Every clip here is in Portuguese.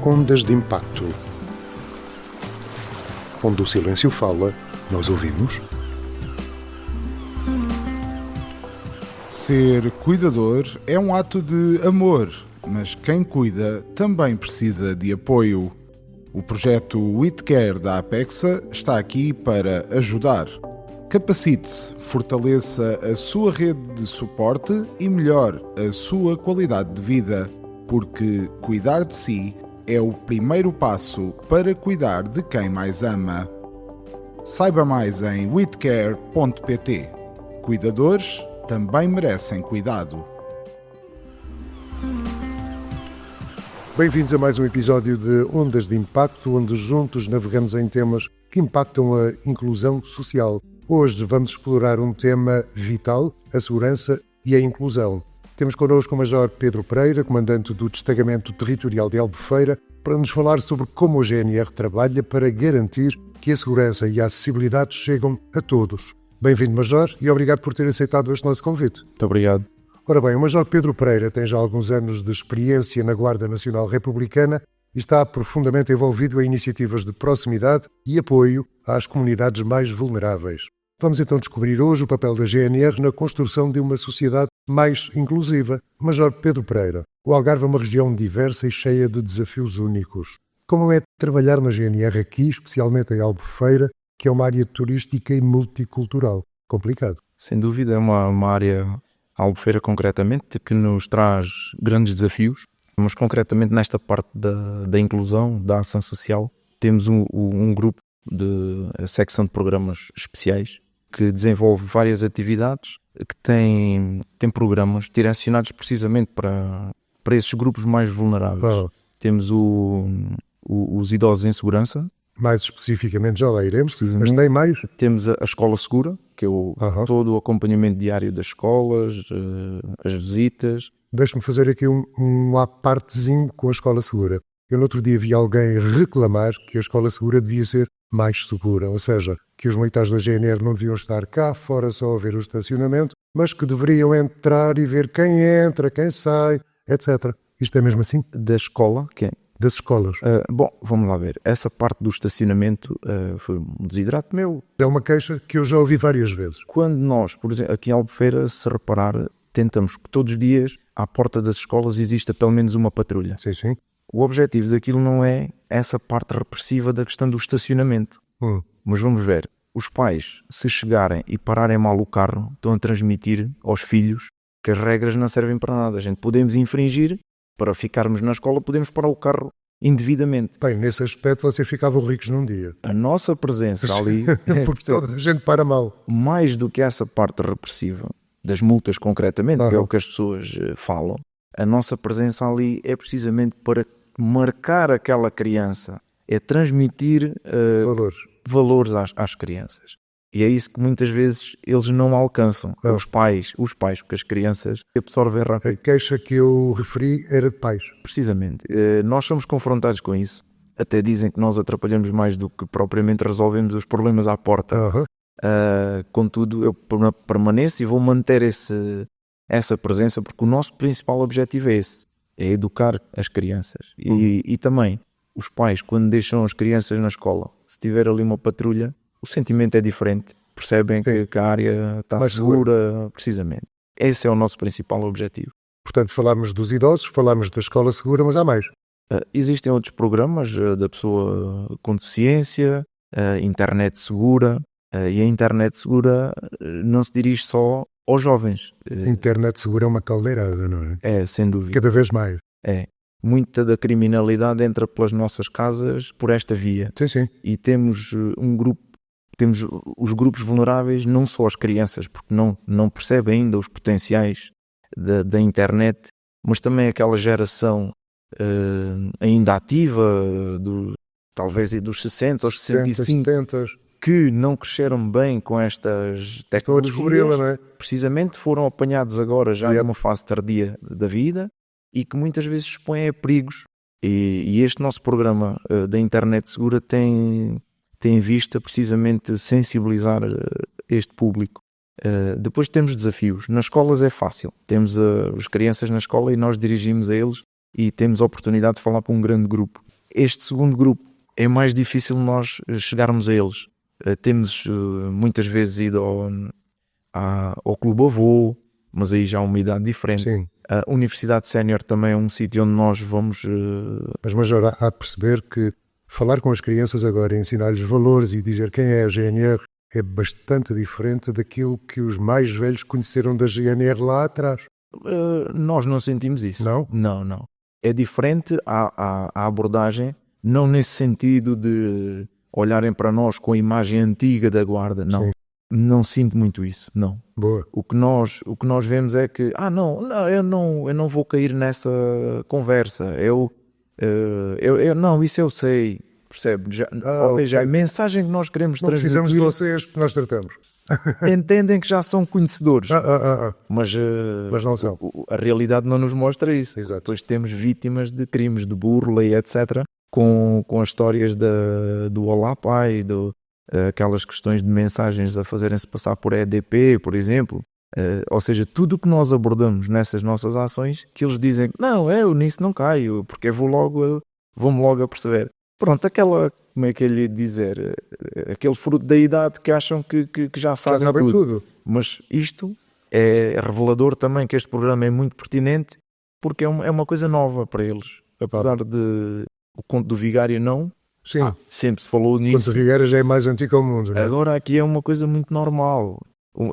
Ondas de Impacto. Onde o silêncio fala, nós ouvimos. Ser cuidador é um ato de amor, mas quem cuida também precisa de apoio. O projeto WeCare da Apexa está aqui para ajudar. Capacite-se, fortaleça a sua rede de suporte e melhore a sua qualidade de vida, porque cuidar de si é o primeiro passo para cuidar de quem mais ama. Saiba mais em wecare.pt. Cuidadores também merecem cuidado. Bem-vindos a mais um episódio de Ondas de Impacto, onde juntos navegamos em temas que impactam a inclusão social. Hoje vamos explorar um tema vital, a segurança e a inclusão. Temos connosco o Major Pedro Pereira, comandante do Destacamento Territorial de Albufeira, para nos falar sobre como o GNR trabalha para garantir que a segurança e a acessibilidade chegam a todos. Bem-vindo, Major, e obrigado por ter aceitado este nosso convite. Muito obrigado. Ora bem, o Major Pedro Pereira tem já alguns anos de experiência na Guarda Nacional Republicana e está profundamente envolvido em iniciativas de proximidade e apoio às comunidades mais vulneráveis. Vamos então descobrir hoje o papel da GNR na construção de uma sociedade mais inclusiva. Major Pedro Pereira, o Algarve é uma região diversa e cheia de desafios únicos. Como é trabalhar na GNR aqui, especialmente em Albufeira, que é uma área turística e multicultural? Complicado. Sem dúvida, é uma área, a Albufeira concretamente, que nos traz grandes desafios, mas concretamente nesta parte da inclusão, da ação social, temos um grupo de secção de programas especiais que desenvolve várias atividades, que tem programas direcionados precisamente para esses grupos mais vulneráveis. Temos os idosos em segurança. Mais especificamente já lá iremos, mas nem mais. Temos a Escola Segura, que é todo o acompanhamento diário das escolas, as visitas. Deixe-me fazer aqui um à partezinho com a Escola Segura. Eu no outro dia vi alguém reclamar que a Escola Segura devia ser mais segura, ou seja, que os militares da GNR não deviam estar cá fora só a ver o estacionamento, mas que deveriam entrar e ver quem entra, quem sai, etc. Isto é mesmo assim? Da escola, quem? Das escolas. Bom, vamos lá ver. Essa parte do estacionamento foi um desidrato meu. É uma queixa que eu já ouvi várias vezes. Quando nós, por exemplo, aqui em Albufeira, se reparar, tentamos que todos os dias, à porta das escolas, exista pelo menos uma patrulha. Sim, sim. O objetivo daquilo não é essa parte repressiva da questão do estacionamento. Mas vamos ver, os pais, se chegarem e pararem mal o carro, estão a transmitir aos filhos que as regras não servem para nada. A gente podemos infringir, para ficarmos na escola, podemos parar o carro indevidamente. Bem, nesse aspecto vocês ficavam ricos num dia. A nossa presença ali... Porque toda a gente para mal. Mais do que essa parte repressiva, das multas concretamente, que é o que as pessoas falam, a nossa presença ali é precisamente para marcar aquela criança, é transmitir valores às crianças. E é isso que muitas vezes eles não alcançam. Os pais, porque as crianças absorvem rápido. A queixa que eu referi era de pais. Precisamente. Nós somos confrontados com isso. Até dizem que nós atrapalhamos mais do que propriamente resolvemos os problemas à porta. Contudo, eu permaneço e vou manter essa presença, porque o nosso principal objetivo é esse. É educar as crianças. E também, os pais, quando deixam as crianças na escola, se tiver ali uma patrulha, o sentimento é diferente, percebem que a área está mais segura, precisamente. Esse é o nosso principal objetivo. Portanto, falámos dos idosos, falámos da Escola Segura, mas há mais. Existem outros programas da pessoa com deficiência, internet segura, e a internet segura não se dirige só aos jovens. Internet segura é uma caldeirada, não é? É, sem dúvida. Cada vez mais. É. Muita da criminalidade entra pelas nossas casas por esta via. Sim, sim. E temos temos os grupos vulneráveis, não só as crianças, porque não percebem ainda os potenciais da internet, mas também aquela geração ainda ativa, talvez dos 60 aos 65, 70. Que não cresceram bem com estas tecnologias. Estou a descobri-la, não é? Precisamente foram apanhados agora já numa fase tardia da vida e que muitas vezes expõem a perigos. E este nosso programa da internet segura tem em vista precisamente sensibilizar este público. Depois temos desafios. Nas escolas é fácil. Temos as crianças na escola e nós dirigimos a eles e temos a oportunidade de falar para um grande grupo. este segundo grupo é mais difícil nós chegarmos a eles. Temos muitas vezes ido ao Clube Avô, mas aí já há uma idade diferente. Sim. A Universidade Sénior também é um sítio onde nós vamos... Mas, Major, há de perceber que falar com as crianças agora, ensinar-lhes valores e dizer quem é a GNR é bastante diferente daquilo que os mais velhos conheceram da GNR lá atrás. Nós não sentimos isso. Não? Não. É diferente a abordagem, não nesse sentido de olharem para nós com a imagem antiga da Guarda, não. Sim. Não sinto muito isso, não. Boa. O que nós vemos é que, eu não vou cair nessa conversa, não, isso eu sei, percebe? Ou seja, a mensagem que nós queremos não transmitir... precisamos de vocês, nós tratamos. Entendem que já são conhecedores, mas não são. A realidade não nos mostra isso. Exato. Depois temos vítimas de crimes de burla e etc., com as histórias do Olá Pai, aquelas questões de mensagens a fazerem-se passar por EDP, por exemplo. Ou seja, tudo o que nós abordamos nessas nossas ações, que eles dizem, não, eu nisso não caio, porque vou-me logo a perceber. Pronto, como é que eu lhe dizer, aquele fruto da idade que acham que já sabem tudo. Mas isto é revelador também que este programa é muito pertinente, porque é uma coisa nova para eles. Apesar de o Conto do Vigário não, Sim. Sempre se falou nisso. O Conto do Vigário já é mais antigo ao mundo, não é? Agora aqui é uma coisa muito normal.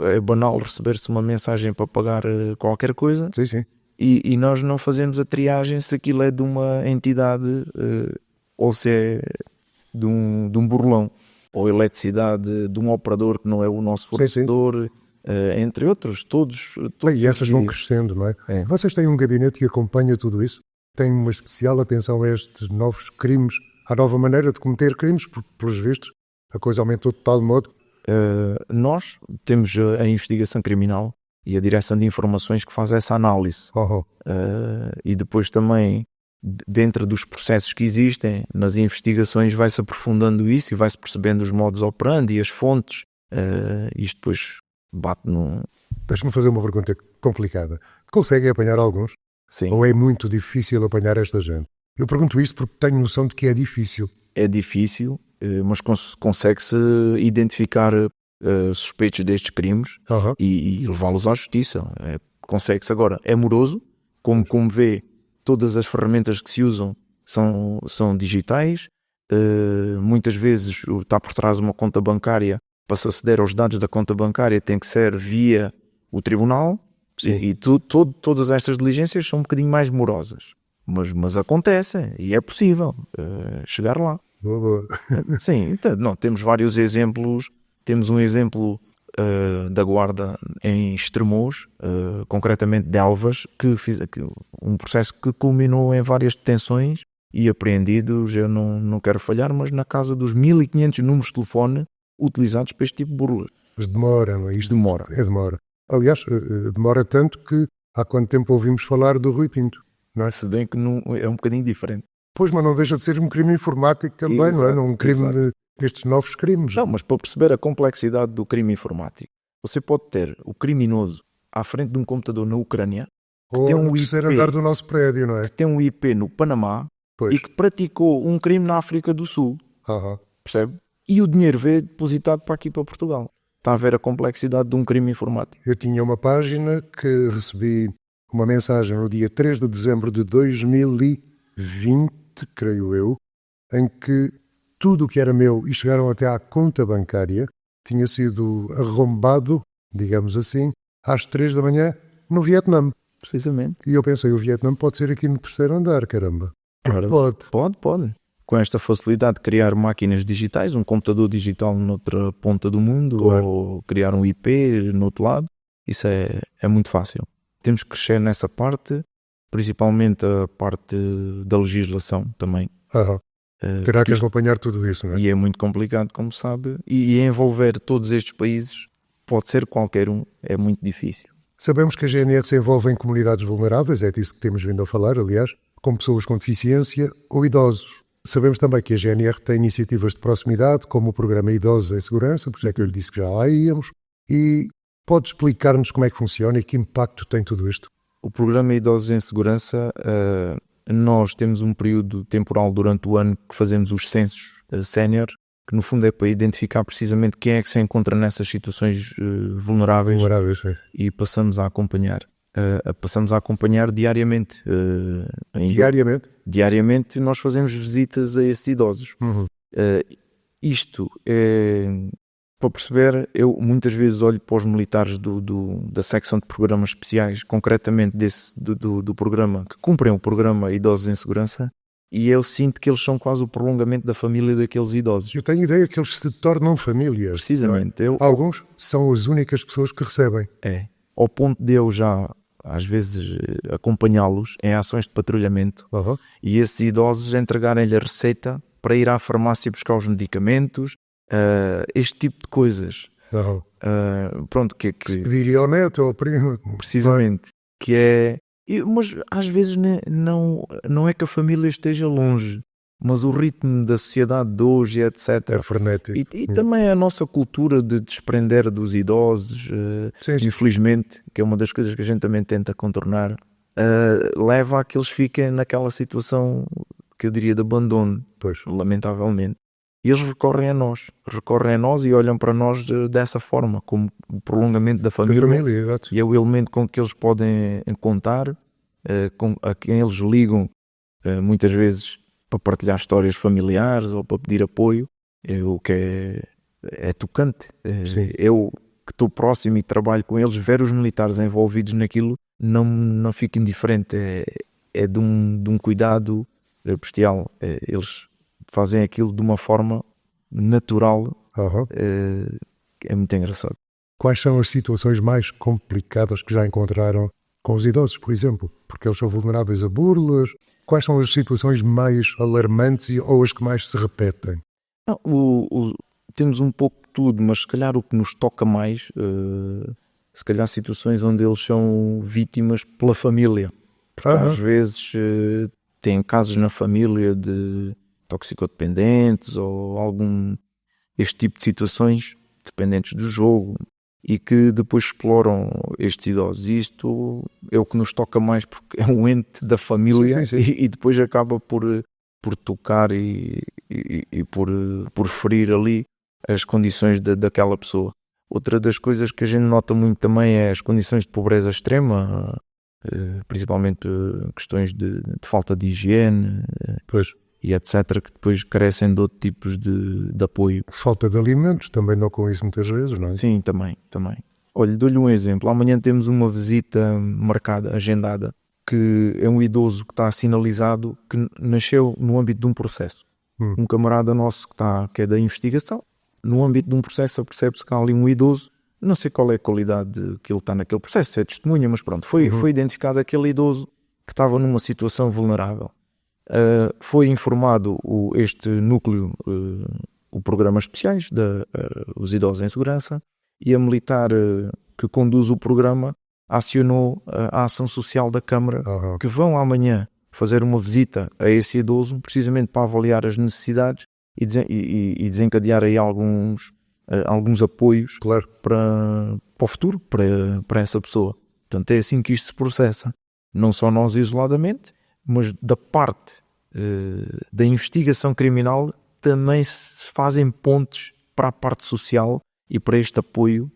É banal receber-se uma mensagem para pagar qualquer coisa. Sim. E nós não fazemos a triagem se aquilo é de uma entidade ou se é de um burlão, ou eletricidade de um operador que não é o nosso fornecedor, entre outros, todos e essas vão crescendo, não é? Vocês têm um gabinete que acompanha tudo isso? Tem uma especial atenção a estes novos crimes, à nova maneira de cometer crimes, porque, pelos vistos, a coisa aumentou de tal modo? Nós temos a investigação criminal e a direção de informações que faz essa análise. E depois também, dentro dos processos que existem, nas investigações vai-se aprofundando isso e vai-se percebendo os modus operandi e as fontes. Isto depois bate num... Deixa-me fazer uma pergunta complicada. Conseguem apanhar alguns? Sim. Ou é muito difícil apanhar esta gente? Eu pergunto isto porque tenho noção de que é difícil. É difícil, mas consegue-se identificar suspeitos destes crimes e levá-los à justiça. Consegue-se agora. É moroso, como vê, todas as ferramentas que se usam são digitais. Muitas vezes está por trás uma conta bancária. Para se aceder aos dados da conta bancária tem que ser via o tribunal. E todas estas diligências são um bocadinho mais morosas. Mas acontecem e é possível chegar lá. Boa. Sim, então, não, temos vários exemplos. Temos um exemplo da Guarda em Estremoz, concretamente de Elvas, um processo que culminou em várias detenções e apreendidos, eu não quero falhar, mas na casa dos 1500 números de telefone utilizados para este tipo de burlas. Mas demora, não é isto? Demora. Demora. Aliás, demora tanto que há quanto tempo ouvimos falar do Rui Pinto, não é? Se bem que não, é um bocadinho diferente. Pois, mas não deixa de ser um crime informático também, não é? Um crime destes novos crimes. Não, mas para perceber a complexidade do crime informático, você pode ter o criminoso à frente de um computador na Ucrânia, que tem um terceiro andar do nosso prédio, não é? Que tem um IP no Panamá e que praticou um crime na África do Sul. Percebe? E o dinheiro veio depositado para aqui, para Portugal. Está a ver a complexidade de um crime informático. Eu tinha uma página que recebi uma mensagem no dia 3 de dezembro de 2020, creio eu, em que tudo o que era meu e chegaram até à conta bancária tinha sido arrombado, digamos assim, às 3 da manhã no Vietnã. Precisamente. E eu pensei, o Vietnã pode ser aqui no terceiro andar, caramba. Pode. Com esta facilidade de criar máquinas digitais, um computador digital noutra ponta do mundo, ou criar um IP no outro lado, isso é muito fácil. Temos que crescer nessa parte, principalmente a parte da legislação também. Terá que acompanhar tudo isso, não é? E é muito complicado, como sabe, e envolver todos estes países, pode ser qualquer um, é muito difícil. Sabemos que a GNR se envolve em comunidades vulneráveis, é disso que temos vindo a falar, aliás, com pessoas com deficiência ou idosos. Sabemos também que a GNR tem iniciativas de proximidade, como o programa Idosos em Segurança, por isso é que eu lhe disse que já lá íamos, e pode explicar-nos como é que funciona e que impacto tem tudo isto? O programa Idosos em Segurança nós temos um período temporal durante o ano que fazemos os censos sénior, que no fundo é para identificar precisamente quem é que se encontra nessas situações vulneráveis, e passamos a acompanhar. Passamos a acompanhar diariamente. Diariamente nós fazemos visitas a esses idosos. Isto é para perceber. Eu muitas vezes olho para os militares da secção de programas especiais, concretamente do programa, que cumprem o programa Idosos em Segurança, e eu sinto que eles são quase o prolongamento da família daqueles idosos. Eu tenho ideia que eles se tornam famílias. Precisamente. Alguns são as únicas pessoas que recebem. Ao ponto de eu já, às vezes, acompanhá-los em ações de patrulhamento, e esses idosos entregarem-lhe a receita para ir à farmácia buscar os medicamentos, este tipo de coisas. Pronto, que se pediria ao neto ou ao primo. Precisamente. Que é... Mas às vezes não é que a família esteja longe, mas o ritmo da sociedade de hoje, etc. É frenético. E também a nossa cultura de desprender dos idosos, infelizmente, que é uma das coisas que a gente também tenta contornar, leva a que eles fiquem naquela situação que eu diria de abandono, lamentavelmente. E eles recorrem a nós e olham para nós dessa forma, como o prolongamento da família, e é o elemento com que eles podem contar, a quem eles ligam muitas vezes para partilhar histórias familiares ou para pedir apoio. O que é tocante. Eu que estou próximo e trabalho com eles, ver os militares envolvidos naquilo não fico indiferente. É de um cuidado bestial. Eles fazem aquilo de uma forma natural. É muito engraçado. Quais são as situações mais complicadas que já encontraram com os idosos, por exemplo? Porque eles são vulneráveis a burlas. Quais são as situações mais alarmantes ou as que mais se repetem? Temos um pouco de tudo, mas se calhar o que nos toca mais, se calhar situações onde eles são vítimas pela família. Porque às vezes têm casos na família de toxicodependentes ou este tipo de situações dependentes do jogo, e que depois exploram estes idosos. E isto é o que nos toca mais, porque é um ente da família. Sim. E depois acaba por tocar e por ferir ali as condições daquela pessoa. Outra das coisas que a gente nota muito também é as condições de pobreza extrema, principalmente questões de falta de higiene, e etc., que depois carecem de outros tipos de apoio. Falta de alimentos, também não com isso muitas vezes, não é? Sim, também. Olha, dou-lhe um exemplo. Amanhã temos uma visita marcada, agendada, que é um idoso que está sinalizado, que nasceu no âmbito de um processo. Um camarada nosso que é da investigação, no âmbito de um processo percebe-se que há ali um idoso, não sei qual é a qualidade que ele está naquele processo, se é testemunha, mas pronto, foi identificado aquele idoso que estava numa situação vulnerável. Foi informado este núcleo, o Programas Especiais, os Idosos em Segurança, e a militar que conduz o programa acionou a ação social da Câmara, que vão amanhã fazer uma visita a esse idoso, precisamente para avaliar as necessidades e desencadear aí alguns apoios para o futuro, para essa pessoa. Portanto, é assim que isto se processa. Não só nós isoladamente, mas da parte da investigação criminal também se fazem pontes para a parte social e para este apoio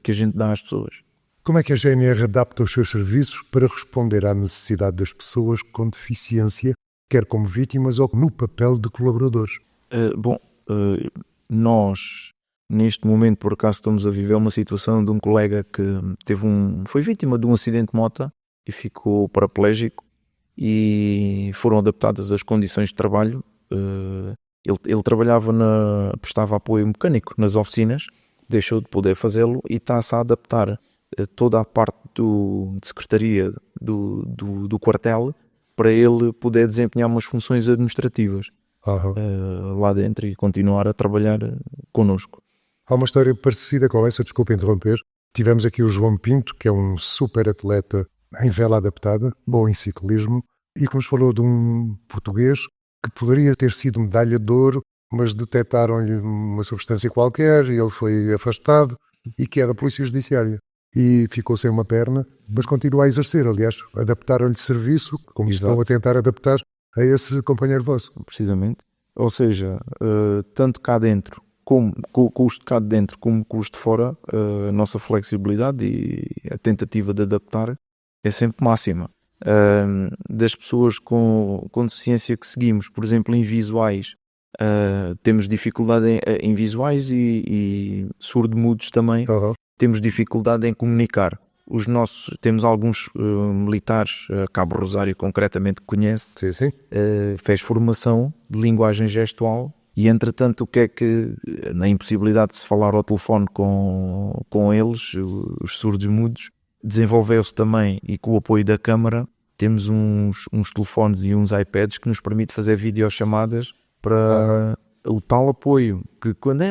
que a gente dá às pessoas. Como é que a GNR adapta os seus serviços para responder à necessidade das pessoas com deficiência, quer como vítimas ou no papel de colaboradores? Nós, neste momento, por acaso, estamos a viver uma situação de um colega que foi vítima de um acidente de moto e ficou paraplégico, e foram adaptadas as condições de trabalho. Ele trabalhava prestava apoio mecânico nas oficinas, deixou de poder fazê-lo e está-se a adaptar toda a parte de secretaria do quartel para ele poder desempenhar umas funções administrativas lá dentro e continuar a trabalhar connosco. Há uma história parecida com essa, desculpa interromper. Tivemos aqui o João Pinto, que é um super atleta em vela adaptada, bom em ciclismo, e que nos falou de um português que poderia ter sido medalha de ouro, mas detectaram-lhe uma substância qualquer e ele foi afastado, e que é da Polícia Judiciária. e ficou sem uma perna, mas continua a exercer. Aliás, adaptaram-lhe serviço, como estão a tentar adaptar a esse companheiro vosso. Precisamente. Ou seja, tanto cá dentro, como com o custo cá de dentro, como com o custo de fora, a nossa flexibilidade e a tentativa de adaptar é sempre máxima. Das pessoas com deficiência que seguimos, por exemplo, em visuais, temos dificuldade em visuais e surdo-mudos também. Temos dificuldade em comunicar. Temos alguns militares, Cabo Rosário concretamente que conhece, sim. Fez formação de linguagem gestual e entretanto o que é que, na impossibilidade de se falar ao telefone com eles, os surdos mudos, desenvolveu-se também, e com o apoio da Câmara temos uns telefones e uns iPads que nos permite fazer videochamadas para o tal apoio, que quando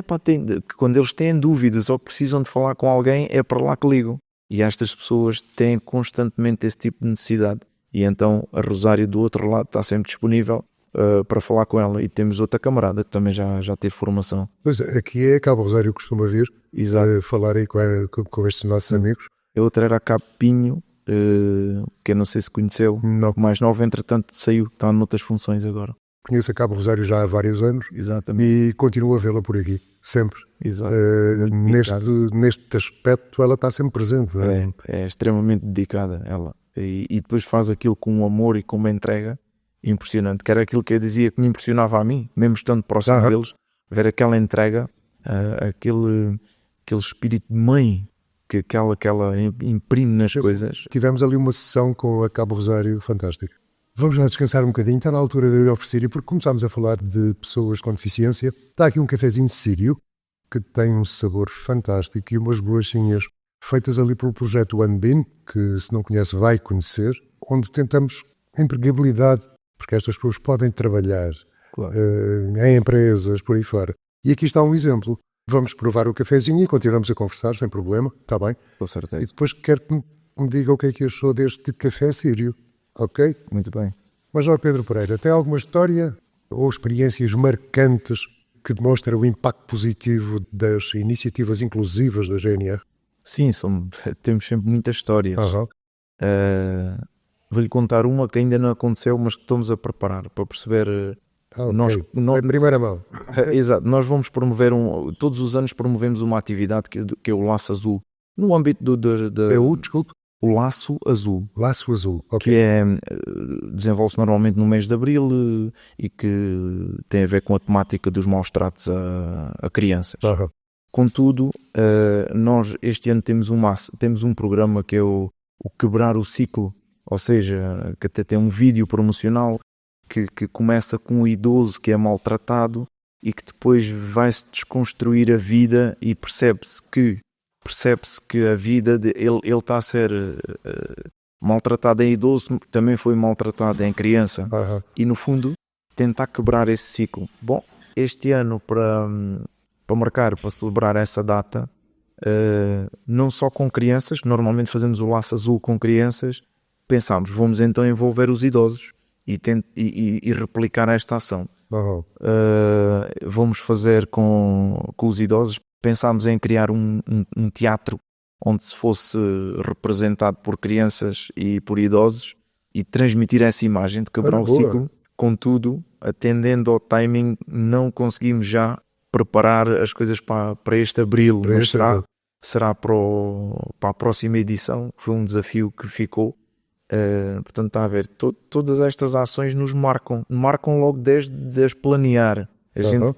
eles têm dúvidas ou precisam de falar com alguém, é para lá que ligam. E estas pessoas têm constantemente esse tipo de necessidade. E então a Rosário do outro lado está sempre disponível para falar com ela. E temos outra camarada que também já teve formação. Pois, aqui é Cabo Rosário que costuma vir. Exato. Falar aí com estes nossos amigos. A outra era a Cabo Pinho, que eu não sei se conheceu. Não. O mais novo, entretanto, saiu. Está noutras funções agora. Conheço a Cabo Rosário já há vários anos. Exatamente. E continuo a vê-la por aqui, sempre. Exato. Neste aspecto ela está sempre presente. Não é? É extremamente dedicada ela. E depois faz aquilo com um amor e com uma entrega impressionante, que era aquilo que eu dizia que me impressionava a mim, mesmo estando próximo deles, ver aquela entrega, aquele espírito de mãe que ela imprime nas coisas. Tivemos ali uma sessão com a Cabo Rosário fantástica. Vamos lá descansar um bocadinho, está na altura de eu lhe oferecer, e porque começámos a falar de pessoas com deficiência, está aqui um cafezinho sírio que tem um sabor fantástico e umas bolachinhas feitas ali pelo projeto One Bean, que se não conhece vai conhecer, onde tentamos empregabilidade, porque estas pessoas podem trabalhar em empresas, por aí fora. E aqui está um exemplo. Vamos provar o cafezinho e continuamos a conversar, sem problema, está bem? Com certeza. E depois quero que me diga o que é que achou deste café sírio. Ok? Muito bem. Major Pedro Pereira, tem alguma história ou experiências marcantes que demonstram o impacto positivo das iniciativas inclusivas da GNR? Sim, temos sempre muitas histórias. Vou-lhe contar uma que ainda não aconteceu, mas que estamos a preparar para perceber. Nós, em primeira mão. Exato. Nós vamos promover todos os anos promovemos uma atividade que é o Laço Azul. No âmbito Desculpe? O Laço Azul. Laço Azul, ok. Que desenvolve-se normalmente no mês de Abril e que tem a ver com a temática dos maus tratos a crianças. Contudo, nós este ano temos um programa que é o Quebrar o Ciclo, ou seja, que até tem um vídeo promocional que começa com um idoso que é maltratado e que depois vai-se desconstruir a vida e percebe-se que a vida ele está a ser maltratado em idoso, também foi maltratado em criança. E no fundo tentar quebrar esse ciclo. Bom, este ano para celebrar essa data, não só com crianças, normalmente fazemos o Laço Azul com crianças, pensámos, vamos então envolver os idosos e replicar esta ação. Vamos fazer com os idosos. Pensámos em criar um teatro onde se fosse representado por crianças e por idosos e transmitir essa imagem de quebrar o ciclo. Contudo, atendendo ao timing, não conseguimos já preparar as coisas para este abril, mas será para a próxima edição. Foi um desafio que ficou. Portanto, está a ver, todas estas ações nos marcam logo desde as planear. A gente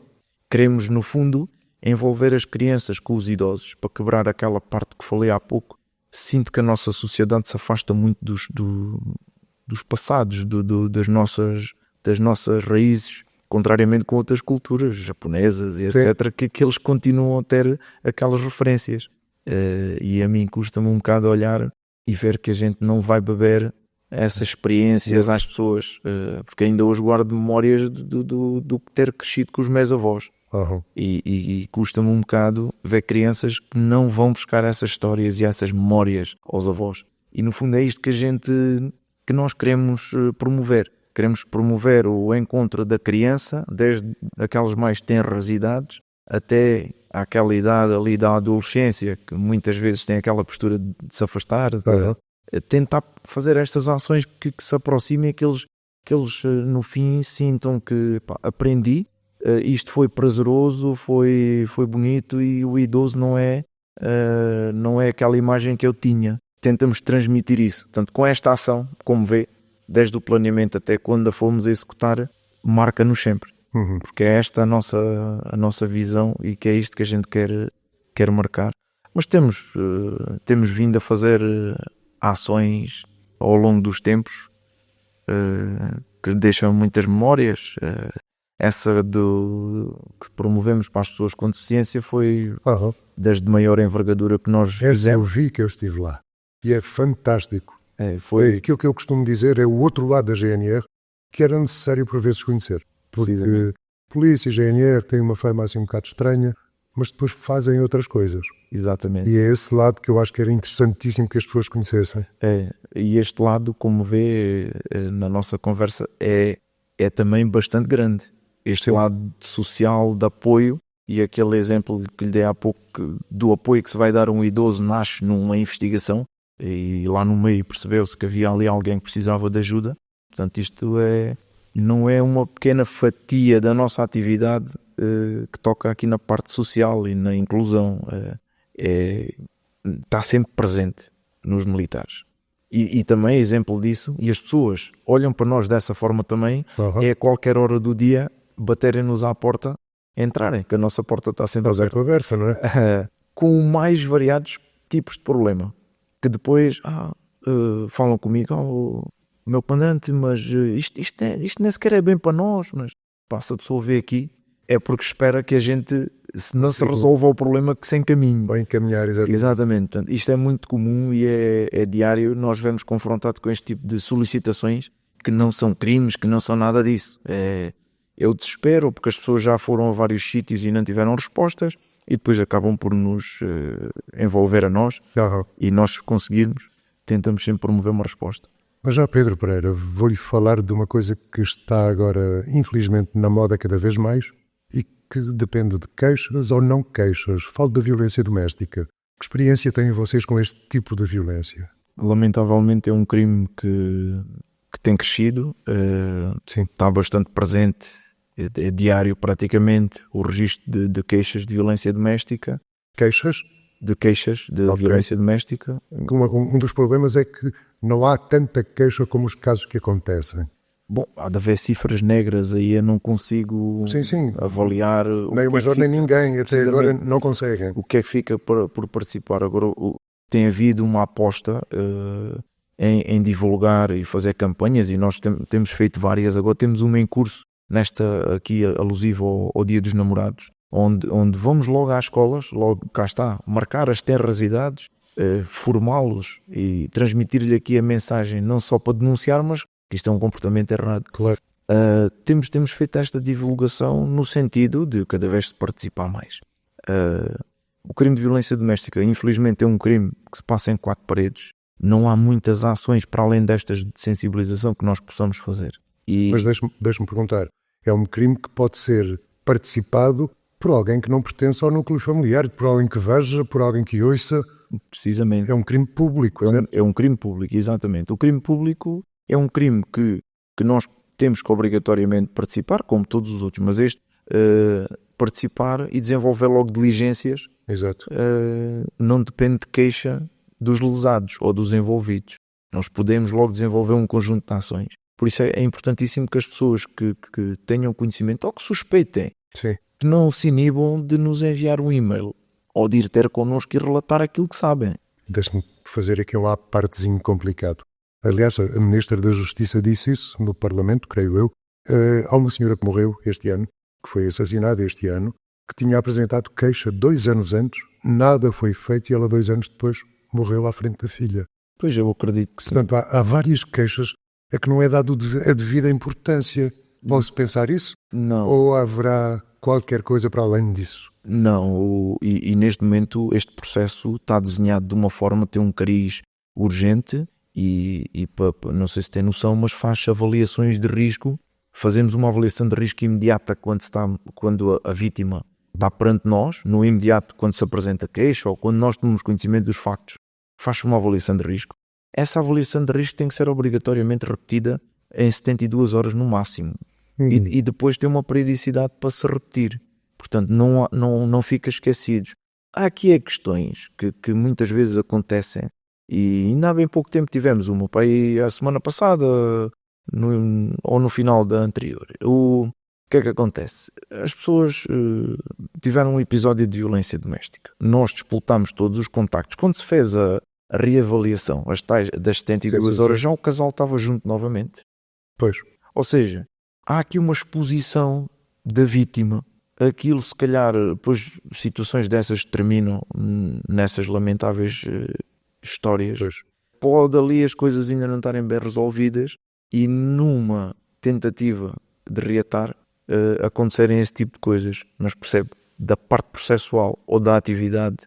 queremos, no fundo, envolver as crianças com os idosos para quebrar aquela parte que falei há pouco. Sinto que a nossa sociedade se afasta muito dos passados, das nossas raízes, contrariamente com outras culturas japonesas e etc, que eles continuam a ter aquelas referências. E a mim custa-me um bocado olhar e ver que a gente não vai beber essas experiências às pessoas, porque ainda hoje guardo memórias do ter crescido com os meus avós. E custa-me um bocado ver crianças que não vão buscar essas histórias e essas memórias aos avós. E no fundo é isto que nós queremos promover. Queremos promover o encontro da criança, desde aquelas mais tenras idades até àquela idade ali da adolescência, que muitas vezes tem aquela postura de se afastar, tentar fazer estas ações que se aproximem, que eles no fim sintam que aprendi, isto foi prazeroso, foi bonito, e o idoso não é aquela imagem que eu tinha. Tentamos transmitir isso. Portanto, com esta ação, como vê, desde o planeamento até quando a fomos a executar, marca-nos sempre. Porque é esta a nossa visão, e que é isto que a gente quer marcar. Mas temos vindo a fazer ações ao longo dos tempos que deixam muitas memórias. Essa que promovemos para as pessoas com deficiência foi das de maior envergadura que nós fizemos. Eu vi que eu estive lá e é fantástico. Foi aquilo que eu costumo dizer, é o outro lado da GNR que era necessário por vezes conhecer. Porque polícia e GNR têm uma fama assim um bocado estranha, mas depois fazem outras coisas. Exatamente. E é esse lado que eu acho que era interessantíssimo que as pessoas conhecessem. E este lado, como vê na nossa conversa, é também bastante grande. Este lado social, de apoio, e aquele exemplo que lhe dei há pouco, do apoio que se vai dar a um idoso, nasce numa investigação, e lá no meio percebeu-se que havia ali alguém que precisava de ajuda. Portanto, isto não é uma pequena fatia da nossa atividade que toca aqui na parte social e na inclusão. Está sempre presente nos militares. E também exemplo disso, e as pessoas olham para nós dessa forma também, é a qualquer hora do dia baterem-nos à porta, entrarem, que a nossa porta está sempre aberta, não é? Com mais variados tipos de problema, que depois falam comigo, meu comandante, mas isto nem sequer é bem para nós, mas se a pessoa vê aqui, é porque espera que a gente se resolva o problema que se encaminhe. Ou encaminhar, exatamente. Portanto, isto é muito comum e é diário. Nós vemos confrontados com este tipo de solicitações que não são crimes, que não são nada disso. É o desespero, porque as pessoas já foram a vários sítios e não tiveram respostas, e depois acabam por nos envolver a nós, e nós conseguirmos, tentamos sempre promover uma resposta. Mas já, Pedro Pereira, vou-lhe falar de uma coisa que está agora, infelizmente, na moda cada vez mais e que depende de queixas ou não queixas. Falo da violência doméstica. Que experiência têm vocês com este tipo de violência? Lamentavelmente é um crime que tem crescido, está bastante presente, é diário praticamente o registro de queixas de violência doméstica. Queixas? De queixas de violência doméstica. Um dos problemas é que não há tanta queixa como os casos que acontecem. Bom, há de haver cifras negras aí, eu não consigo avaliar. Nem o Major nem ninguém, até agora não conseguem. O que é que fica por participar? Agora tem havido uma aposta em divulgar e fazer campanhas, e nós temos feito várias. Agora temos uma em curso, nesta aqui alusiva ao Dia dos Namorados, onde vamos logo às escolas, logo cá está, marcar as tenras idades, formá-los e transmitir-lhe aqui a mensagem, não só para denunciar, mas que isto é um comportamento errado. Claro. Temos feito esta divulgação no sentido de cada vez participar mais. O crime de violência doméstica, infelizmente, é um crime que se passa em 4 paredes. Não há muitas ações para além destas de sensibilização que nós possamos fazer. Mas deixe-me perguntar, é um crime que pode ser participado por alguém que não pertence ao núcleo familiar, por alguém que veja, por alguém que ouça? Precisamente. É um crime público, é um crime público, exatamente. O crime público é um crime que nós temos que obrigatoriamente participar, como todos os outros, mas este participar e desenvolver logo diligências. Exato. Não depende de queixa dos lesados ou dos envolvidos. Nós podemos logo desenvolver um conjunto de ações. Por isso é importantíssimo que as pessoas que tenham conhecimento ou que suspeitem, sim, que não se inibam de nos enviar um e-mail ou de ir ter connosco e relatar aquilo que sabem. Deixe-me fazer aqui um partezinho complicado. Aliás, a Ministra da Justiça disse isso no Parlamento, creio eu. Há uma senhora que morreu este ano, que foi assassinada este ano, que tinha apresentado queixa 2 anos antes, nada foi feito e ela 2 anos depois morreu à frente da filha. Pois eu acredito que sim. Portanto, há várias queixas a que não é dado a devida importância. Posso pensar isso? Não. Ou haverá qualquer coisa para além disso? Não, e neste momento este processo está desenhado de uma forma, tem um cariz urgente e não sei se tem noção, mas faz avaliações de risco. Fazemos uma avaliação de risco imediata quando a vítima dá perante nós, no imediato, quando se apresenta queixa ou quando nós tomamos conhecimento dos factos, faz-se uma avaliação de risco. Essa avaliação de risco tem que ser obrigatoriamente repetida em 72 horas no máximo. E depois tem uma periodicidade para se repetir. Portanto, não fica esquecidos. Há aqui questões que muitas vezes acontecem, e ainda há bem pouco tempo tivemos uma para aí a semana passada ou no final da anterior. O que é que acontece? As pessoas tiveram um episódio de violência doméstica. Nós disputámos todos os contactos. Quando se fez a reavaliação das 72 horas, já o casal estava junto novamente. Pois. Ou seja, há aqui uma exposição da vítima. Aquilo, se calhar, depois situações dessas terminam nessas lamentáveis histórias. Pois. Pode ali as coisas ainda não estarem bem resolvidas e numa tentativa de reatar acontecerem esse tipo de coisas. Mas percebe, da parte processual ou da atividade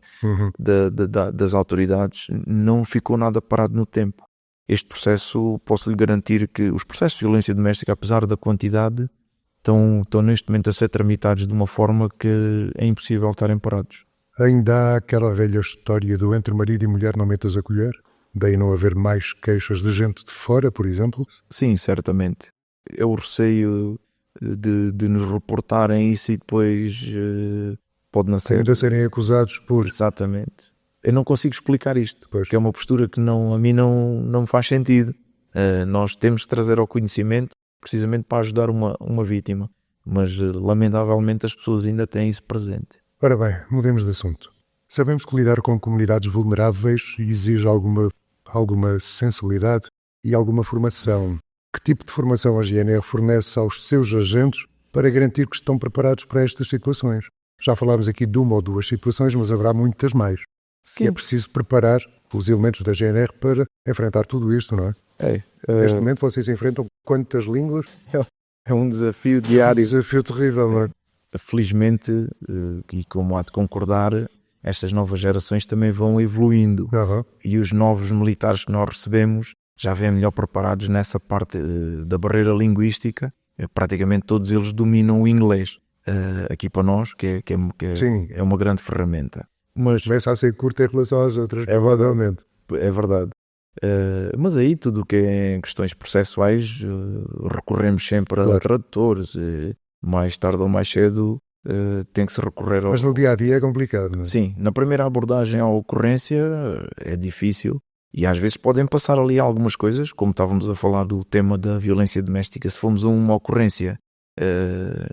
das autoridades, não ficou nada parado no tempo. Este processo, posso lhe garantir que os processos de violência doméstica, apesar da quantidade, estão neste momento a ser tramitados de uma forma que é impossível estarem parados. Ainda há aquela velha história do entre marido e mulher não metas a colher? Daí não haver mais queixas de gente de fora, por exemplo? Sim, certamente. É o receio de nos reportarem isso e depois pode não ser. Ainda serem acusados por... Exatamente. Eu não consigo explicar isto, Pois. porque é uma postura que a mim não me faz sentido. Nós temos que trazer ao conhecimento precisamente para ajudar uma vítima, mas lamentavelmente as pessoas ainda têm isso presente. Ora bem, mudemos de assunto. Sabemos que lidar com comunidades vulneráveis exige alguma sensibilidade e alguma formação. Que tipo de formação a GNR fornece aos seus agentes para garantir que estão preparados para estas situações? Já falámos aqui de uma ou duas situações, mas haverá muitas mais. Sim. É preciso preparar os elementos da GNR para enfrentar tudo isto, não é? Neste momento vocês enfrentam quantas línguas? É um desafio diário. Um desafio terrível, não é? Felizmente, e como há de concordar, estas novas gerações também vão evoluindo. E os novos militares que nós recebemos já vêm melhor preparados nessa parte da barreira linguística. Praticamente todos eles dominam o inglês. Aqui para nós, que é uma grande ferramenta. Mas começa a ser curta em relação às outras, provavelmente. É verdade. Mas aí tudo o que é questões processuais recorremos sempre a tradutores. Mais tarde ou mais cedo tem que se recorrer ao... Mas no dia-a-dia é complicado, não é? Sim, na primeira abordagem à ocorrência é difícil e às vezes podem passar ali algumas coisas, como estávamos a falar do tema da violência doméstica. Se formos a uma ocorrência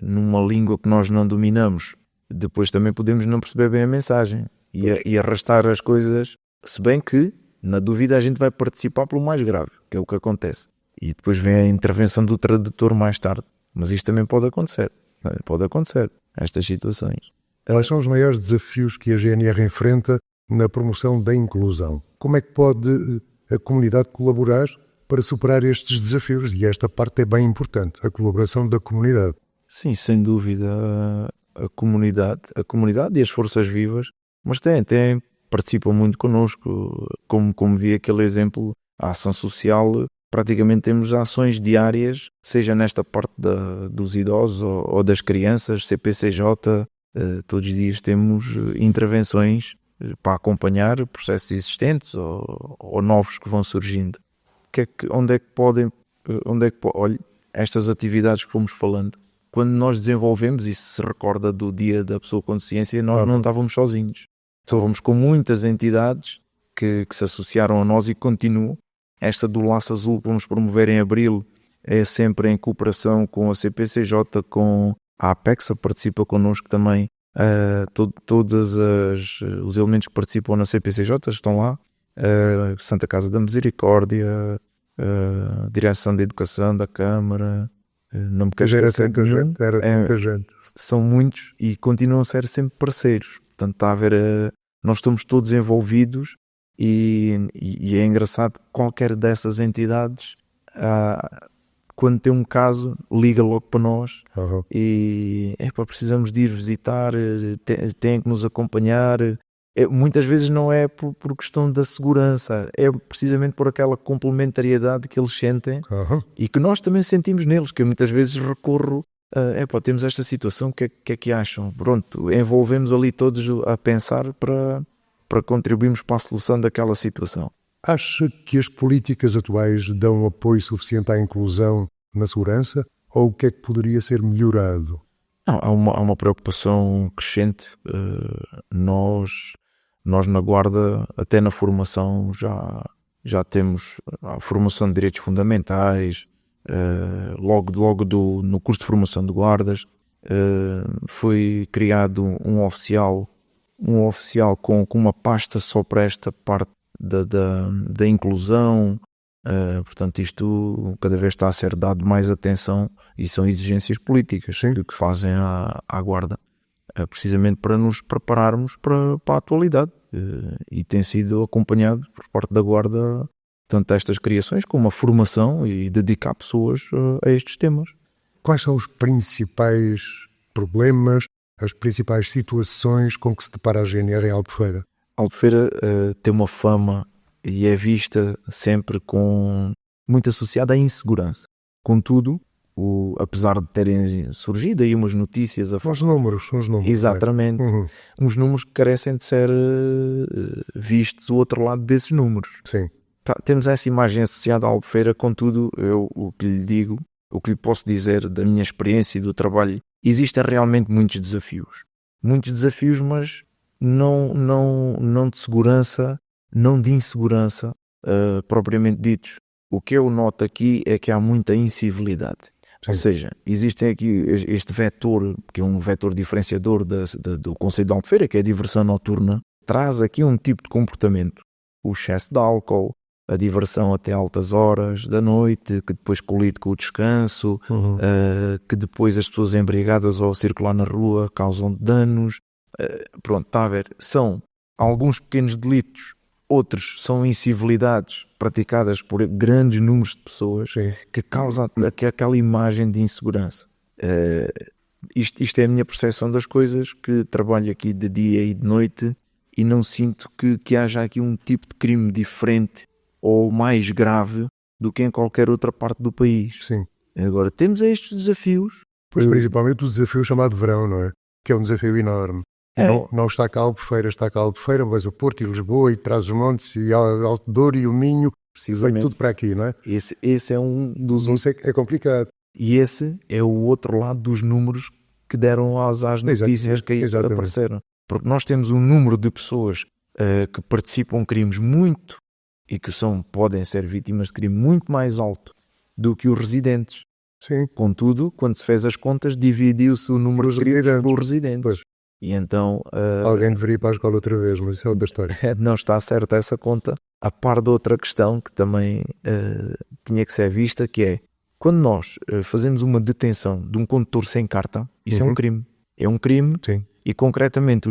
numa língua que nós não dominamos, depois também podemos não perceber bem a mensagem e arrastar as coisas, se bem que na dúvida a gente vai participar pelo mais grave, que é o que acontece. E depois vem a intervenção do tradutor mais tarde. Mas isto também pode acontecer, estas situações. Quais são os maiores desafios que a GNR enfrenta na promoção da inclusão? Como é que pode a comunidade colaborar para superar estes desafios? E esta parte é bem importante, a colaboração da comunidade. Sim, sem dúvida, a comunidade e as forças vivas, mas participam muito connosco, como vi aquele exemplo, a ação social. Praticamente temos ações diárias, seja nesta parte dos idosos ou das crianças, CPCJ, todos os dias temos intervenções para acompanhar processos existentes ou novos que vão surgindo. Olha, estas atividades que fomos falando, quando nós desenvolvemos, e se recorda do dia da pessoa com deficiência, nós não estávamos sozinhos. Estávamos com muitas entidades que se associaram a nós e continuam. Esta do Laço Azul que vamos promover em abril é sempre em cooperação com a CPCJ, com a APEXA, participa connosco também. Todos os elementos que participam na CPCJ estão lá. Santa Casa da Misericórdia, Direção de Educação da Câmara. Não me quero esquecer. Era tanta gente. São muitos e continuam a ser sempre parceiros. Portanto, está a ver, nós estamos todos envolvidos. E é engraçado, qualquer dessas entidades, quando tem um caso, liga logo para nós e precisamos de ir visitar, têm que nos acompanhar. Muitas vezes não é por questão da segurança, é precisamente por aquela complementariedade que eles sentem e que nós também sentimos neles, que eu muitas vezes recorro Temos esta situação, o que é que acham? Pronto, envolvemos ali todos a pensar para contribuirmos para a solução daquela situação. Acha que as políticas atuais dão apoio suficiente à inclusão na segurança ou o que é que poderia ser melhorado? Não, há uma preocupação crescente. Nós na Guarda, até na formação, já temos a formação de direitos fundamentais. Logo no curso de formação de guardas foi criado um oficial com uma pasta só para esta parte da inclusão. Portanto, isto cada vez está a ser dado mais atenção e são exigências políticas que fazem à Guarda, precisamente para nos prepararmos para a atualidade, e tem sido acompanhado por parte da Guarda tanto estas criações como a formação e dedicar pessoas a estes temas. Quais são os principais problemas, as principais situações com que se depara a GNR em Albufeira? Albufeira tem uma fama e é vista sempre muito associada à insegurança. Contudo, apesar de terem surgido aí umas notícias... São os números. Exatamente. Uns números que carecem de ser vistos o outro lado desses números. Sim. Temos essa imagem associada à Albufeira, contudo, o que lhe digo, o que lhe posso dizer da minha experiência e do trabalho, existem realmente muitos desafios. Muitos desafios, mas não de segurança, não de insegurança, propriamente ditos. O que eu noto aqui é que há muita incivilidade. Sim. Ou seja, existe aqui este vetor, que é um vetor diferenciador do Conselho de Albufeira, que é a diversão noturna, traz aqui um tipo de comportamento. O excesso de álcool, a diversão até altas horas da noite, que depois colide com o descanso, que depois as pessoas embriagadas ao circular na rua causam danos. Pronto, está a ver, são alguns pequenos delitos, outros são incivilidades praticadas por grandes números de pessoas. Sim. Que causam aquela imagem de insegurança. Isto é a minha percepção das coisas, que trabalho aqui de dia e de noite e não sinto que haja aqui um tipo de crime diferente ou mais grave do que em qualquer outra parte do país. Sim. Agora, temos estes desafios. Pois, principalmente o desafio chamado verão, não é? Que é um desafio enorme. Não está cá Albufeira, mas o Porto e Lisboa e Trás-os-Montes e Alto Douro e o Minho, vem tudo para aqui, não é? Esse é um dos... Isso é complicado. E esse é o outro lado dos números que deram às notícias que aí apareceram. Porque nós temos um número de pessoas que participam de crimes muito e que podem ser vítimas de crime muito mais alto do que os residentes. Sim. Contudo, quando se fez as contas, dividiu-se o número de crimes por residentes. Pois. E então... alguém deveria ir para a escola outra vez, mas isso é outra história. Não está certa essa conta, a par de outra questão que também tinha que ser vista, que é, quando nós fazemos uma detenção de um condutor sem carta, isso é um crime. É um crime. Sim. E concretamente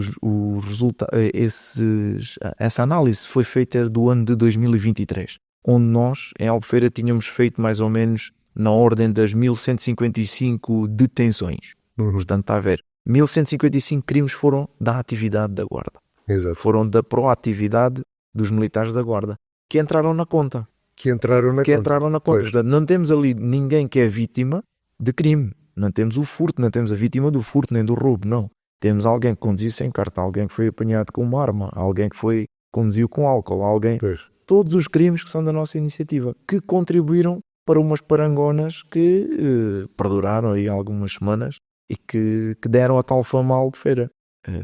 essa análise foi feita do ano de 2023, onde nós, em Albufeira, tínhamos feito mais ou menos na ordem das 1155 detenções. Portanto, está a ver, 1155 crimes foram da atividade da Guarda. Exato. Foram da proatividade dos militares da Guarda, que entraram na conta. Portanto, não temos ali ninguém que é vítima de crime. Não temos o furto, não temos a vítima do furto nem do roubo, não. Temos alguém que conduziu sem carta, alguém que foi apanhado com uma arma, alguém que conduziu com álcool, alguém... Pois. Todos os crimes que são da nossa iniciativa, que contribuíram para umas parangonas que perduraram aí algumas semanas e que deram a tal fama à Albufeira.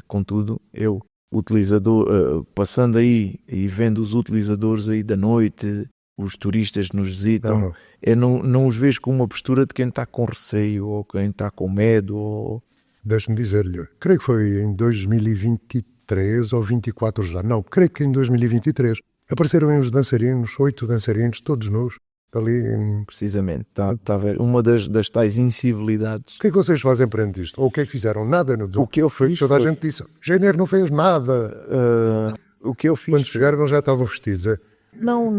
Contudo, eu, utilizador, passando aí e vendo os utilizadores aí da noite, os turistas nos visitam, eu não os vejo com uma postura de quem está com receio ou quem está com medo. Deixe-me dizer-lhe, creio que foi em 2023 ou 24 já. Não, creio que em 2023 apareceram aí os dançarinos, 8 dançarinos, todos nus, ali. Precisamente, está a ver, uma das tais incivilidades. O que é que vocês fazem perante isto? Ou o que é que fizeram? Nada, não? O que eu fiz? Toda a gente disse, GNR não fez nada. O que eu fiz? Quando chegaram já estavam vestidos, é? Não,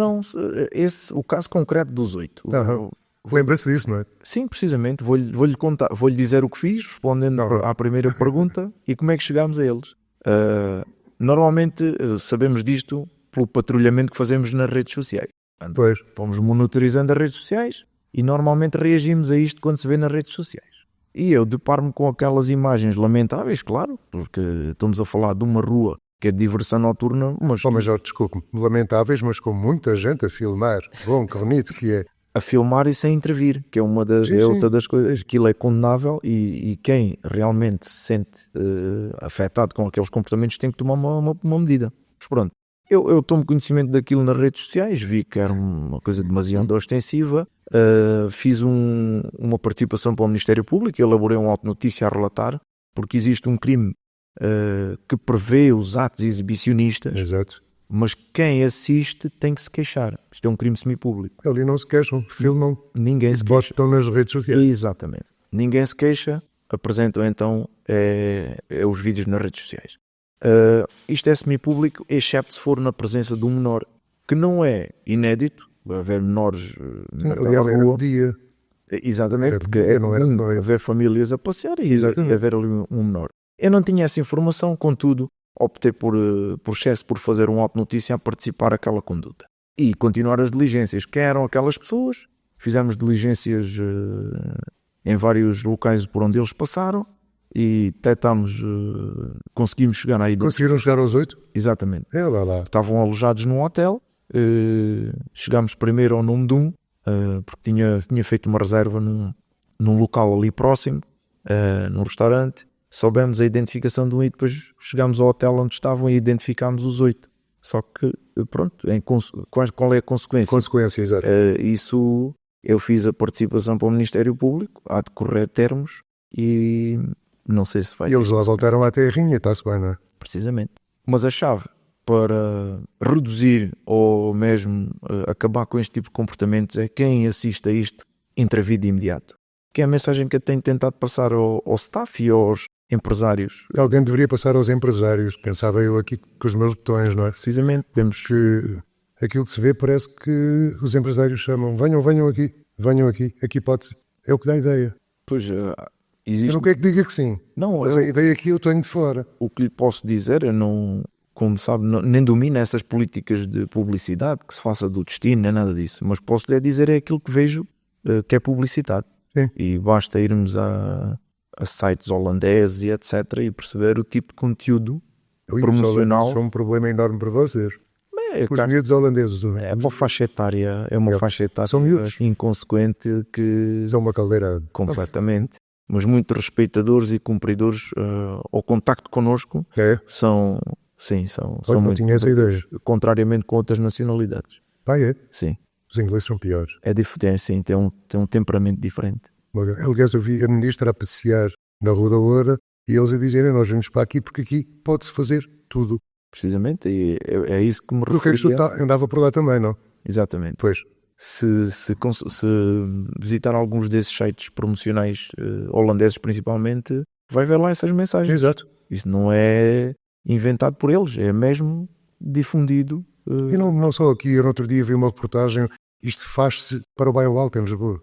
o caso concreto dos 8. Lembra-se disso, não é? Sim, precisamente. Vou-lhe contar, vou-lhe dizer o que fiz, respondendo à primeira pergunta e como é que chegámos a eles. Normalmente sabemos disto pelo patrulhamento que fazemos nas redes sociais. Pois. Fomos monitorizando as redes sociais e normalmente reagimos a isto quando se vê nas redes sociais. E eu deparo-me com aquelas imagens lamentáveis, claro, porque estamos a falar de uma rua que é de diversão noturna, mas... Mas Jorge, desculpe-me, lamentáveis, mas com muita gente a filmar. Bom, que bonito que é. A filmar e sem intervir, que é outra das coisas. Aquilo é condenável e quem realmente se sente afetado com aqueles comportamentos tem que tomar uma medida. Mas pronto, eu tomo conhecimento daquilo nas redes sociais, vi que era uma coisa demasiado ostensiva, fiz uma participação para o Ministério Público, elaborei um auto-notícia a relatar, porque existe um crime que prevê os atos exibicionistas. Exato. Mas quem assiste tem que se queixar. Isto é um crime semipúblico. Ali não se queixam, filmam. Ninguém se queixa. Botam nas redes sociais. Exatamente. Ninguém se queixa, apresentam então os vídeos nas redes sociais. Isto é semipúblico, excepto se for na presença de um menor, que não é inédito. Vai haver menores Aliás, era um dia. Exatamente, porque não era haver famílias a passear e haver ali um menor. Eu não tinha essa informação, contudo, optei por excesso por fazer um auto-notícia a participar aquela conduta. E continuar as diligências. Quem eram aquelas pessoas? Fizemos diligências em vários locais por onde eles passaram e detectámos, conseguimos chegar à identificação. Conseguiram chegar aos 8? Exatamente. Lá. Estavam alojados num hotel, chegámos primeiro ao nome de um, porque tinha feito uma reserva num local ali próximo, num restaurante. Soubemos a identificação de um e depois chegámos ao hotel onde estavam e identificámos os 8. Só que, pronto, qual é a consequência? Consequência, exato. Isso, eu fiz a participação para o Ministério Público, há de correr termos e não sei se vai... E eles lá voltaram à terrinha, está-se bem, não é? Precisamente. Mas a chave para reduzir ou mesmo acabar com este tipo de comportamentos é quem assiste a isto intervir de imediato. Que é a mensagem que eu tenho tentado passar ao staff e aos empresários. Alguém deveria passar aos empresários, pensava eu aqui com os meus botões, não é? Precisamente. Temos que... Aquilo que se vê parece que os empresários chamam, venham aqui pode-se. É o que dá ideia. Pois, existe... Eu não quero que diga que sim, mas a ideia aqui eu tenho de fora. O que lhe posso dizer, eu não, como sabe, nem domino essas políticas de publicidade, que se faça do destino, nem nada disso, mas posso lhe dizer é aquilo que vejo que é publicidade. Sim. E basta irmos a sites holandeses e etc. e perceber o tipo de conteúdo promocional. Isso é um problema enorme para vocês. Os miúdos holandeses. É uma faixa etária, São miúdos. Inconsequente que... São uma caldeira. Completamente. Mas muito respeitadores e cumpridores ao contacto connosco. São muito tinha essa ideia. Contrariamente com outras nacionalidades. É? Sim. Os ingleses são piores. É diferente, sim, tem um temperamento diferente. Aliás, eu vi a ministra a passear na Rua da Oura e eles a dizerem, nós vamos para aqui porque aqui pode-se fazer tudo. Precisamente, e é isso que me referia. Eu andava por lá também, não? Exatamente. Pois. Se visitar alguns desses sites promocionais holandeses principalmente, vai ver lá essas mensagens. Exato. Isso não é inventado por eles, é mesmo difundido. E não só aqui, eu no outro dia vi uma reportagem, isto faz-se para o bairro Alto em Lisboa.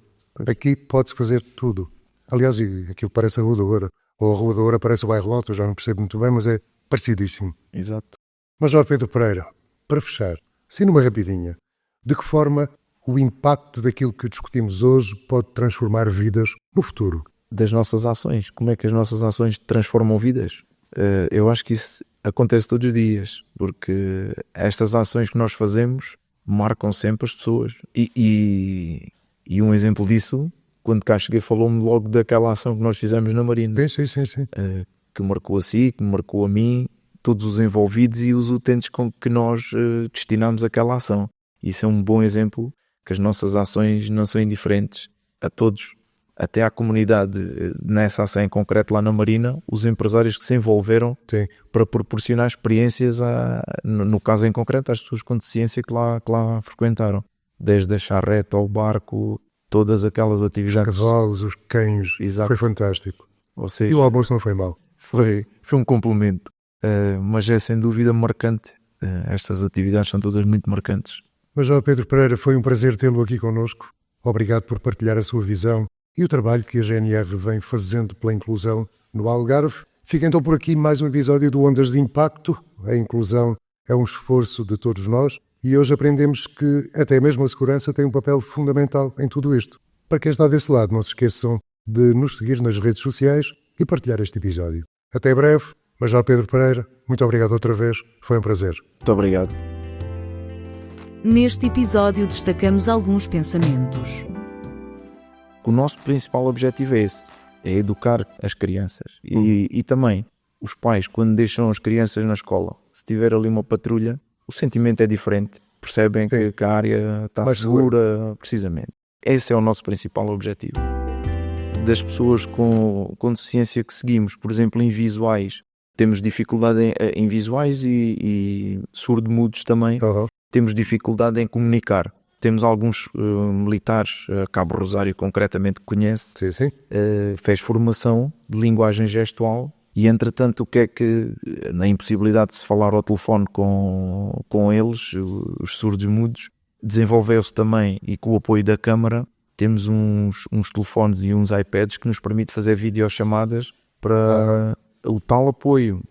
Aqui pode-se fazer tudo. Aliás, aquilo parece a Rua da Oura, ou a Rua da Oura parece o bairro Alto, eu já não percebo muito bem, mas é parecidíssimo. Exato. Mas, Jorge Pedro Pereira, para fechar, assim numa rapidinha, de que forma o impacto daquilo que discutimos hoje pode transformar vidas no futuro? Das nossas ações. Como é que as nossas ações transformam vidas? Eu acho que isso acontece todos os dias, porque estas ações que nós fazemos marcam sempre as pessoas. E um exemplo disso, quando cá cheguei, falou-me logo daquela ação que nós fizemos na Marina. Sim. Que marcou a si, que marcou a mim, todos os envolvidos e os utentes com que nós destinamos aquela ação. Isso é um bom exemplo que as nossas ações não são indiferentes a todos, até à comunidade. Nessa ação em concreto lá na Marina, os empresários que se envolveram para proporcionar experiências, no caso em concreto, às pessoas com deficiência que lá frequentaram. Desde a charrete ao barco, todas aquelas atividades. Os cavalos, os cães. Exato. Foi fantástico. Ou seja, e o almoço não foi mau. Foi um complemento. Mas é sem dúvida marcante. Estas atividades são todas muito marcantes. Mas, João Pedro Pereira, foi um prazer tê-lo aqui connosco. Obrigado por partilhar a sua visão e o trabalho que a GNR vem fazendo pela inclusão no Algarve. Fica então por aqui mais um episódio do Ondas de Impacto. A inclusão é um esforço de todos nós e hoje aprendemos que até mesmo a segurança tem um papel fundamental em tudo isto. Para quem está desse lado, não se esqueçam de nos seguir nas redes sociais e partilhar este episódio. Até breve, Major Pedro Pereira, muito obrigado outra vez, foi um prazer. Muito obrigado. Neste episódio destacamos alguns pensamentos. O nosso principal objetivo é esse, é educar as crianças. E também, os pais, quando deixam as crianças na escola, se tiver ali uma patrulha, o sentimento é diferente. Percebem que a área está mais segura, precisamente. Esse é o nosso principal objetivo. Das pessoas com deficiência que seguimos, por exemplo, em visuais, temos dificuldade em visuais e surdo-mudos também. Temos dificuldade em comunicar. Temos alguns militares, Cabo Rosário concretamente, que conhece, fez formação de linguagem gestual e, entretanto, o que é que, na impossibilidade de se falar ao telefone com eles, os surdos-mudos, desenvolveu-se também, e com o apoio da Câmara, temos uns telefones e uns iPads que nos permite fazer videochamadas para o tal apoio.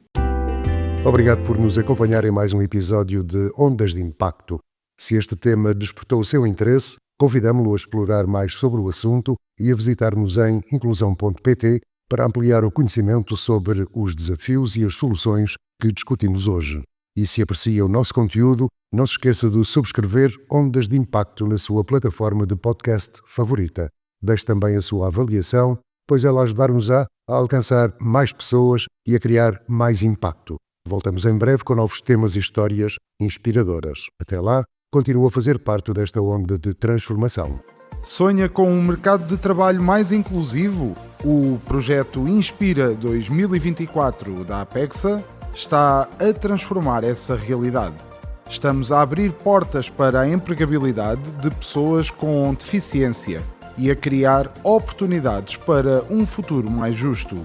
Obrigado por nos acompanhar em mais um episódio de Ondas de Impacto. Se este tema despertou o seu interesse, convidamo-lo a explorar mais sobre o assunto e a visitar-nos em inclusão.pt para ampliar o conhecimento sobre os desafios e as soluções que discutimos hoje. E se aprecia o nosso conteúdo, não se esqueça de subscrever Ondas de Impacto na sua plataforma de podcast favorita. Deixe também a sua avaliação, pois ela ajudará-nos a alcançar mais pessoas e a criar mais impacto. Voltamos em breve com novos temas e histórias inspiradoras. Até lá, continua a fazer parte desta onda de transformação. Sonha com um mercado de trabalho mais inclusivo? O projeto Inspira 2024 da Apexa está a transformar essa realidade. Estamos a abrir portas para a empregabilidade de pessoas com deficiência e a criar oportunidades para um futuro mais justo.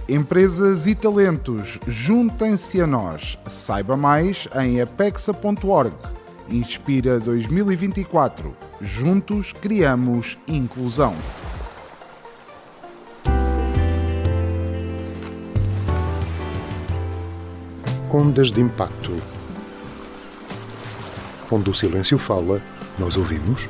Empresas e talentos, juntem-se a nós. Saiba mais em apexa.org. Inspira 2024. Juntos criamos inclusão. Ondas de Impacto. Onde o silêncio fala, nós ouvimos.